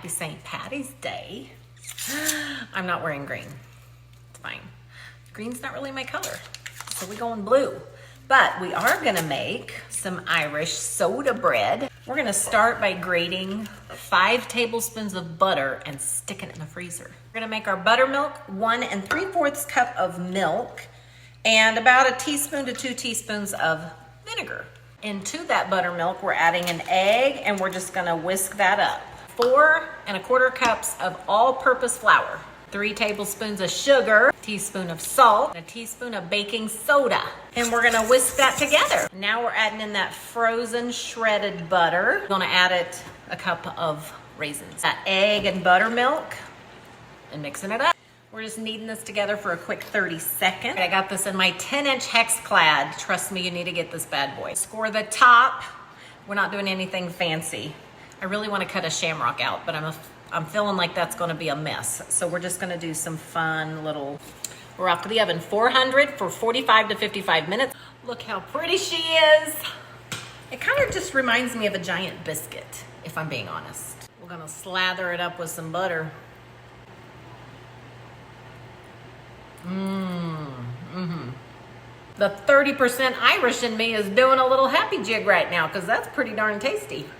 Happy St. Patty's Day. I'm not wearing green. It's fine. Green's not really my color, so we're going blue. But we are gonna make some Irish soda bread. We're gonna start by grating 5 tablespoons of butter and stick it in the freezer. We're gonna make our buttermilk, 1 3/4 cup of milk, and about a teaspoon to 2 teaspoons of vinegar. Into that buttermilk, we're adding an egg, and we're just gonna whisk that up. 4 1/4 cups of all-purpose flour, 3 tablespoons of sugar, a teaspoon of salt, and a teaspoon of baking soda. And we're gonna whisk that together. Now we're adding in that frozen shredded butter. We're gonna add it a cup of raisins. That egg and buttermilk, and mixing it up. We're just kneading this together for a quick 30 seconds. I got this in my 10-inch hex clad. Trust me, you need to get this bad boy. Score the top. We're not doing anything fancy. I really want to cut a shamrock out, but I'm feeling like that's going to be a mess. So we're just going to do some fun little, we're off to the oven, 400 for 45 to 55 minutes. Look how pretty she is. It kind of just reminds me of a giant biscuit, if I'm being honest. We're going to slather it up with some butter. The 30% Irish in me is doing a little happy jig right now because that's pretty darn tasty.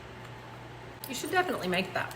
You should definitely make that.